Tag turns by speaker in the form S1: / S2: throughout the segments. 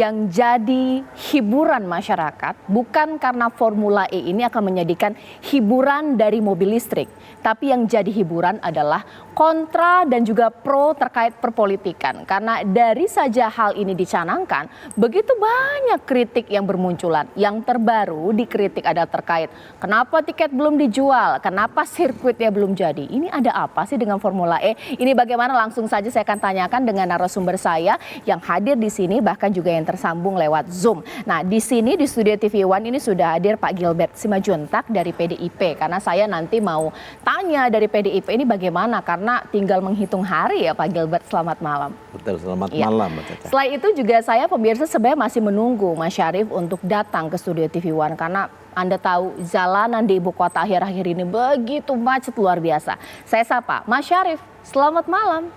S1: yang jadi hiburan masyarakat bukan karena Formula E ini akan menjadikan hiburan dari mobil listrik, tapi yang jadi hiburan adalah kontra dan juga pro terkait perpolitikan. Karena dari saja hal ini dicanangkan, begitu banyak kritik yang bermunculan. Yang terbaru dikritik ada terkait kenapa tiket belum dijual, kenapa sirkuitnya belum jadi. Ini ada apa sih dengan Formula E? Ini bagaimana, langsung saja saya akan tanyakan dengan narasumber saya yang hadir di sini, bahkan juga yang tersambung lewat Zoom. Nah, di sini di studio TV One ini sudah hadir Pak Gilbert Simajuntak dari PDIP. Karena saya nanti mau tanya dari PDIP ini bagaimana, karena tinggal menghitung hari ya Pak Gilbert. Selamat malam.
S2: Betul, selamat malam Mbak Caca.
S1: Selain itu juga saya pemirsa sebenarnya masih menunggu Mas Syarif untuk datang ke studio TV One, karena Anda tahu jalanan di ibu kota akhir-akhir ini begitu macet luar biasa. Saya sapa Mas Syarif, selamat malam.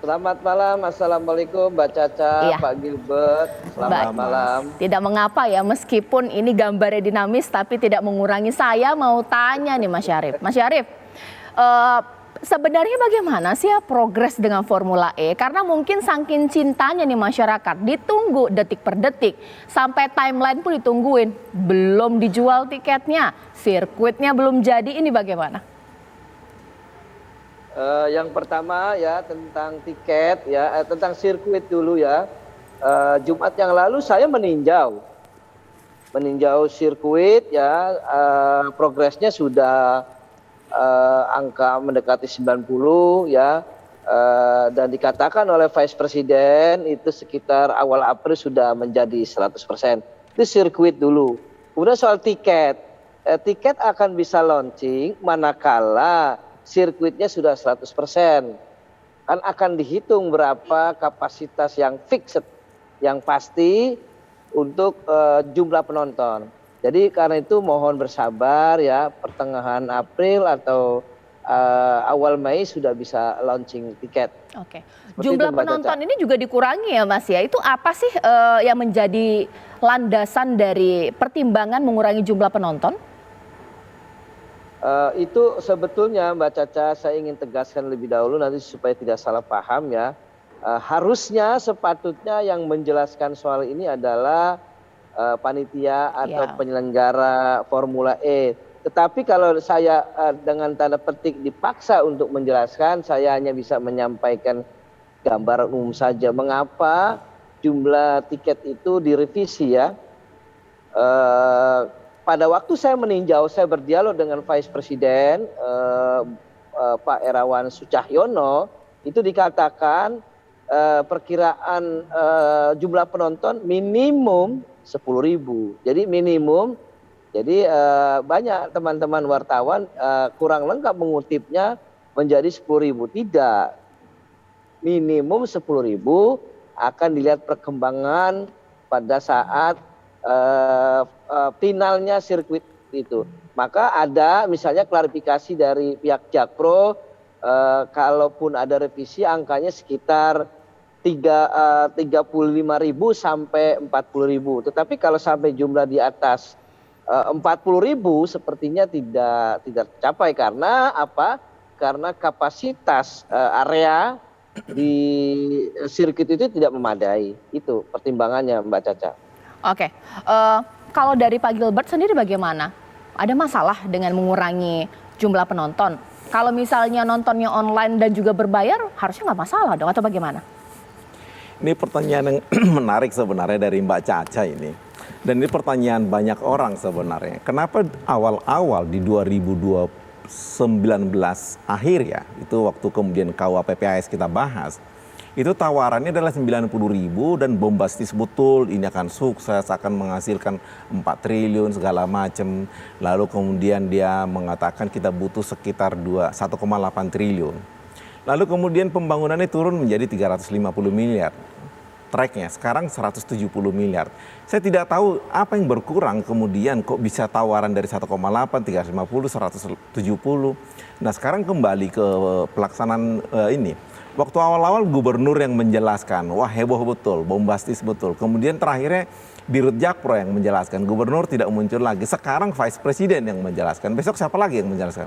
S3: Selamat malam, Assalamualaikum Mbak Caca, Pak Gilbert, selamat malam.
S1: Tidak mengapa ya, meskipun ini gambarnya dinamis tapi tidak mengurangi saya mau tanya nih Mas Syarif. Mas Syarif, sebenarnya bagaimana sih ya progres dengan Formula E? Karena mungkin saking cintanya nih masyarakat, ditunggu detik per detik, sampai timeline pun ditungguin, belum dijual tiketnya, sirkuitnya belum jadi, ini bagaimana?
S3: Yang pertama ya tentang tiket ya, tentang sirkuit dulu ya. Jumat yang lalu saya meninjau sirkuit ya, progresnya sudah angka mendekati 90 ya, dan dikatakan oleh Vice Presiden itu sekitar awal April sudah menjadi 100%. Itu sirkuit dulu. Kemudian soal tiket, tiket akan bisa launching manakala sirkuitnya sudah 100%. Kan akan dihitung berapa kapasitas yang fixed, yang pasti untuk jumlah penonton. Jadi karena itu mohon bersabar ya, pertengahan April atau awal Mei sudah bisa launching tiket.
S1: Oke. Jumlah penonton ini juga dikurangi ya Mas ya. Itu apa sih yang menjadi landasan dari pertimbangan mengurangi jumlah penonton?
S3: Itu sebetulnya Mbak Caca, saya ingin tegaskan lebih dahulu nanti supaya tidak salah paham ya. Harusnya sepatutnya yang menjelaskan soal ini adalah panitia atau penyelenggara Formula E. Tetapi kalau saya dengan tanda petik dipaksa untuk menjelaskan, saya hanya bisa menyampaikan gambaran umum saja. Mengapa jumlah tiket itu direvisi ya? Pada waktu saya meninjau, saya berdialog dengan Vice Presiden Pak Erawan Sucahyono, itu dikatakan perkiraan jumlah penonton minimum 10.000. Jadi minimum, jadi banyak teman-teman wartawan kurang lengkap mengutipnya menjadi 10.000. Tidak, minimum 10.000, akan dilihat perkembangan pada saat finalnya sirkuit itu. Maka ada misalnya klarifikasi dari pihak Jakpro, kalaupun ada revisi angkanya sekitar 35.000 sampai 40.000. Tetapi kalau sampai jumlah di atas 40.000 sepertinya tidak tercapai. Karena apa? Karena kapasitas area di sirkuit itu tidak memadai. Itu pertimbangannya Mbak Caca.
S1: Oke, kalau dari Pak Gilbert sendiri bagaimana? Ada masalah dengan mengurangi jumlah penonton? Kalau misalnya nontonnya online dan juga berbayar, harusnya nggak masalah dong, atau bagaimana?
S2: Ini pertanyaan yang menarik sebenarnya dari Mbak Caca ini. Dan ini pertanyaan banyak orang sebenarnya. Kenapa awal-awal di 2019 akhir ya, itu waktu kemudian KUHP-PAS kita bahas, itu tawarannya adalah 90.000 dan bombastis betul, ini akan sukses, akan menghasilkan 4 triliun segala macam. Lalu kemudian dia mengatakan kita butuh sekitar 1,8 triliun. Lalu kemudian pembangunannya turun menjadi 350 miliar. Tracknya sekarang 170 miliar. Saya tidak tahu apa yang berkurang kemudian kok bisa tawaran dari 1,8, 350, 170. Nah sekarang kembali ke pelaksanaan ini. Waktu awal-awal gubernur yang menjelaskan, wah heboh betul, bombastis betul. Kemudian terakhirnya Dirut Jakpro yang menjelaskan, gubernur tidak muncul lagi. Sekarang Vice Presiden yang menjelaskan, besok siapa lagi yang menjelaskan?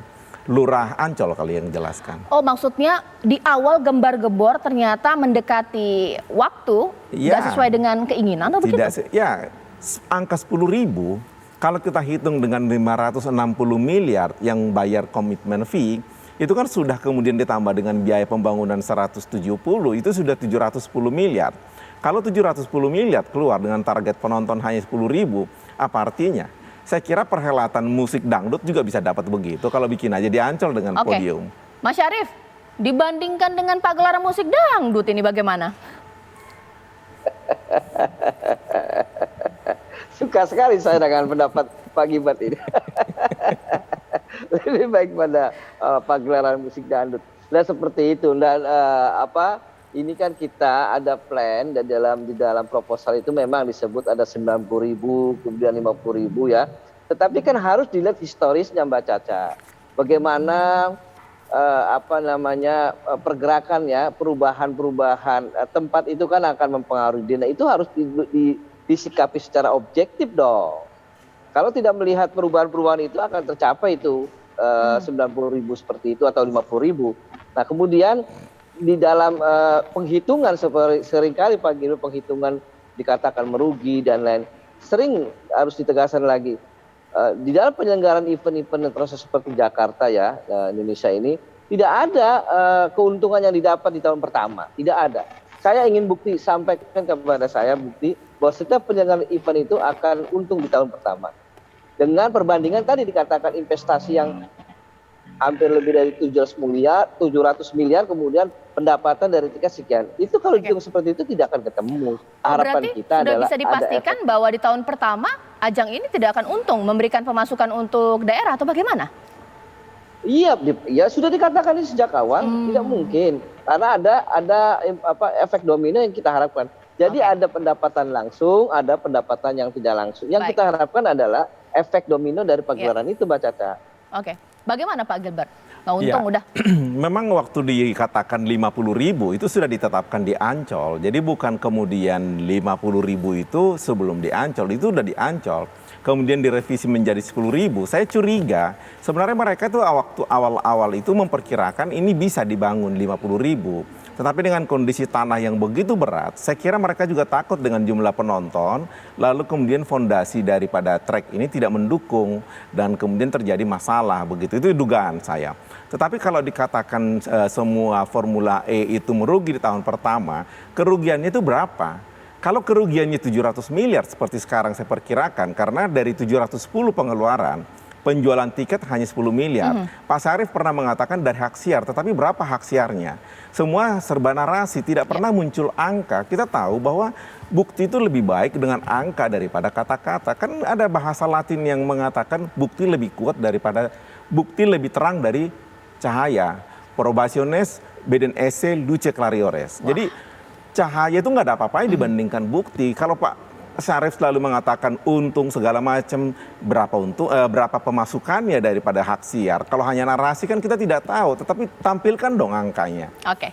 S2: Lurah Ancol kali yang jelaskan.
S1: Oh, maksudnya di awal gembar-gebor ternyata mendekati waktu nggak sesuai dengan keinginan atau begitu?
S2: Ya, angka 10.000 kalau kita hitung dengan 560 miliar yang bayar komitmen fee, itu kan sudah kemudian ditambah dengan biaya pembangunan 170, itu sudah 710 miliar. Kalau 710 miliar keluar dengan target penonton hanya 10.000, apa artinya? Saya kira perhelatan musik dangdut juga bisa dapat begitu kalau bikin aja di Ancol dengan podium.
S1: Mas Syarif, dibandingkan dengan pagelaran musik dangdut ini bagaimana?
S3: Suka sekali saya dengan pendapat Pak Gibran ini. Lebih baik pada pagelaran musik dangdut. Nah seperti itu. Dan ini kan kita ada plan dan di dalam proposal itu memang disebut ada 90.000 kemudian 50.000 ya. Tetapi kan harus dilihat historisnya Mbak Caca. Bagaimana pergerakan ya, perubahan tempat itu kan akan mempengaruhi. Nah itu harus disikapi secara objektif dong. Kalau tidak melihat perubahan-perubahan itu akan tercapai itu 90.000 seperti itu atau 50.000. Nah kemudian di dalam penghitungan seringkali Pak Giro penghitungan dikatakan merugi dan lain, sering harus ditegaskan lagi di dalam penyelenggaraan event-event proses seperti Jakarta ya Indonesia ini tidak ada keuntungan yang didapat di tahun pertama, tidak ada. Saya ingin bukti, sampaikan kepada saya bukti bahwa setiap penyelenggaraan event itu akan untung di tahun pertama. Dengan perbandingan tadi dikatakan investasi yang hampir lebih dari 700 miliar, kemudian pendapatan dari tiket sekian. Itu kalau hitung seperti itu tidak akan ketemu. Harapan kita
S1: sudah
S3: adalah
S1: bisa dipastikan bahwa di tahun pertama ajang ini tidak akan untung memberikan pemasukan untuk daerah atau bagaimana?
S3: Iya, ya sudah dikatakan ini sejak awal tidak mungkin karena ada efek domino yang kita harapkan. Jadi ada pendapatan langsung, ada pendapatan yang tidak langsung. Yang kita harapkan adalah efek domino dari pagelaran itu, Mbak Caca.
S1: Oke. Bagaimana Pak Gilbert? Nggak untung udah.
S2: Memang waktu dikatakan 50.000 itu sudah ditetapkan di Ancol. Jadi bukan kemudian 50.000 itu sebelum di Ancol, itu udah di Ancol. Kemudian direvisi menjadi 10.000. Saya curiga sebenarnya mereka tuh waktu awal-awal itu memperkirakan ini bisa dibangun 50.000. Tetapi dengan kondisi tanah yang begitu berat, saya kira mereka juga takut dengan jumlah penonton, lalu kemudian fondasi daripada trek ini tidak mendukung dan kemudian terjadi masalah begitu. Itu dugaan saya. Tetapi kalau dikatakan semua Formula E itu merugi di tahun pertama, kerugiannya itu berapa? Kalau kerugiannya 700 miliar seperti sekarang saya perkirakan, karena dari 710 pengeluaran, penjualan tiket hanya 10 miliar. Pak Syarif pernah mengatakan dari hak siar, tetapi berapa hak siarnya? Semua serba narasi, tidak pernah muncul angka. Kita tahu bahwa bukti itu lebih baik dengan angka daripada kata-kata. Kan ada bahasa Latin yang mengatakan bukti lebih kuat daripada, bukti lebih terang dari cahaya. Probationes beden esse luce clariores. Jadi cahaya itu nggak ada apa-apanya dibandingkan bukti. Kalau Pak Syarif selalu mengatakan untung segala macam, berapa pemasukannya daripada hak siar. Kalau hanya narasi kan kita tidak tahu, tetapi tampilkan dong angkanya.
S1: Oke.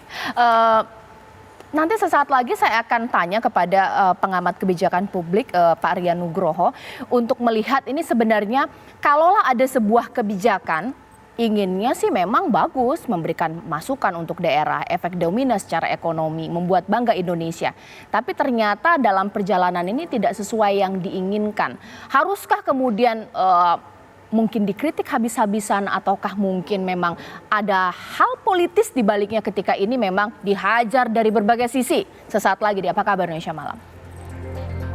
S1: Nanti sesaat lagi saya akan tanya kepada pengamat kebijakan publik Pak Rian Nugroho untuk melihat ini sebenarnya kalaulah ada sebuah kebijakan inginnya sih memang bagus memberikan masukan untuk daerah, efek domino secara ekonomi, membuat bangga Indonesia. Tapi ternyata dalam perjalanan ini tidak sesuai yang diinginkan. Haruskah kemudian mungkin dikritik habis-habisan ataukah mungkin memang ada hal politis di baliknya ketika ini memang dihajar dari berbagai sisi? Sesaat lagi di Apa Kabar Indonesia Malam.